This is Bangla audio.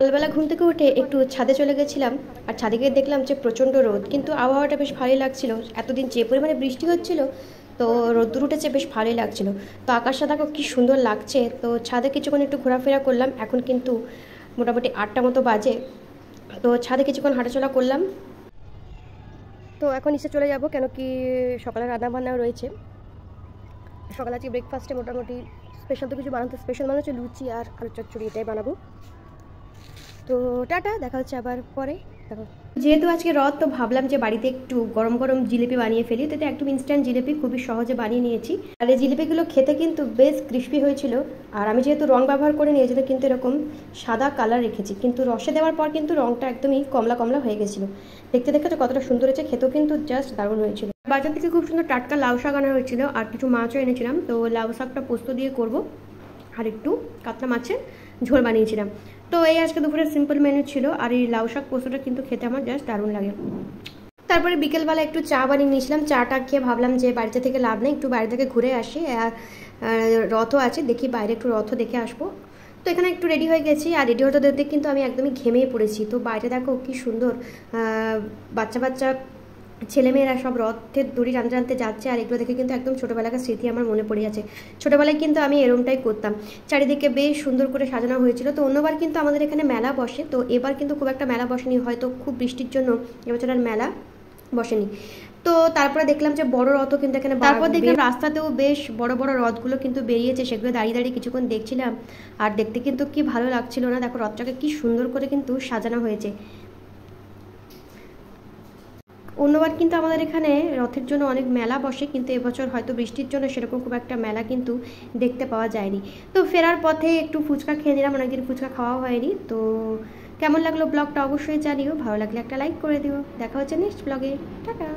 সকালবেলা ঘুম থেকে উঠে একটু ছাদে চলে গেছিলাম, আর ছাদে গিয়ে দেখলাম যে প্রচণ্ড রোদ, কিন্তু আবহাওয়াটা বেশ ভালোই লাগছিল। এতদিন যে পরিমাণে বৃষ্টি হচ্ছিল, তো রোদ্দুর উঠেছে, বেশ ভালোই লাগছিল। তো আকাশটা দেখো কী সুন্দর লাগছে। তো ছাদে কিছুক্ষণ একটু ঘোরাফেরা করলাম। এখন কিন্তু মোটামুটি 8টা মতো বাজে। তো ছাদে কিছুক্ষণ হাঁটাচলা করলাম। তো এখন নিচে চলে যাব, কেন কি সকালে রান্নাবান্নাও রয়েছে। সকালে আজকে ব্রেকফাস্টে মোটামুটি স্পেশাল তো কিছু বানাতে, স্পেশাল মানে হচ্ছে লুচি আর আলু চচ্চড়ি, এটাই বানাবো। তো টাটা, দেখা হচ্ছে আবার পরে। দেখো, যেহেতু আজকে রথ, তো ভাবলাম যে বাড়িতে একটু গরম গরম জিলিপি বানিয়ে ফেলি। তো এটা একদম ইনস্ট্যান্ট জিলিপি, খুবই সহজে বানিয়ে নিয়েছি। আর এই জিলিপিগুলো খেতে কিন্তু বেশ ক্রিস্পি হয়েছিল। আর আমি যেহেতু রং ব্যবহার করে নিয়েছি, তো কিন্তু এরকম সাদা কালার রেখেছি, কিন্তু রসে দেওয়ার পর কিন্তু রংটা একদমই কমলা কমলা হয়ে গেছিলো। দেখতে দেখতে তো কতটা সুন্দর হয়েছে, খেতেও কিন্তু জাস্ট দারুণ হয়েছিল। বাজার থেকে খুব সুন্দর টাটকা লাউ শাক আনা হয়েছিল, আর কিছু মাছও এনেছিলাম। তো লাউ শাকটা পোস্ত দিয়ে করব, আর একটু কাতলা মাছের ঝোল বানিয়েছিলাম। তো এই আজকে দুপুরের সিম্পল মেনু ছিল। আর এই লাউ শাক পোস্তটা কিন্তু খেতে আমার জাস্ট দারুণ লাগে। তারপরে বিকেলবেলা একটু চা বানিয়ে নিয়েছিলাম। চাটা খেয়ে ভাবলাম যে বাড়িতে থেকে লাভ নেই, একটু বাইরে থেকে ঘুরে আসি। আর রথও আছে, দেখি বাইরে একটু রথও দেখে আসবো। তো এখানে একটু রেডি হয়ে গেছি, আর রেডি হতে দেখতে কিন্তু আমি একদমই ঘেমেই পড়েছি। তো বাইরে দেখো কি সুন্দর বাচ্চা বাচ্চা ছেলেমেয়েরা সব রথের দড়ি টানতে টানতে যাচ্ছে। আর এগুলো দেখে কিন্তু একদম ছোটোবেলাকার স্মৃতি আমার মনে পড়ে যাচ্ছে। ছোটোবেলায় কিন্তু আমি এরমটাই করতাম। চারিদিকে বেশ সুন্দর করে সাজানো হয়েছিল। তো অন্যবার কিন্তু আমাদের এখানে মেলা বসে, তো এবার কিন্তু খুব একটা মেলা বসেনি, হয়তো খুব বৃষ্টির জন্য এবছর আর মেলা বসেনি। তো তারপরে দেখলাম যে বড় রথও কিন্তু এখানে, তারপর দেখলাম রাস্তাতেও বেশ বড় বড় রথগুলো কিন্তু বেরিয়েছে, সেগুলো দাঁড়িয়ে দাঁড়িয়ে কিছুক্ষণ দেখছিলাম। আর দেখতে কিন্তু কি ভালো লাগছিল না, দেখো রথটাকে কি সুন্দর করে কিন্তু সাজানো হয়েছে। অন্যবার কিন্তু আমাদের এখানে রথের জন্য অনেক মেলা বসে, কিন্তু এবছর হয়তো বৃষ্টির জন্য সেরকম খুব একটা মেলা কিন্তু দেখতে পাওয়া যায়নি। তো ফেরার পথে একটু ফুচকা খেয়ে নিলাম, অনেকদিন ফুচকা খাওয়া হয়নি। তো কেমন লাগলো ব্লগটা অবশ্যই জানিও, ভালো লাগলে একটা লাইক করে দিও। দেখা হচ্ছে নেক্সট ব্লগে, টাটা।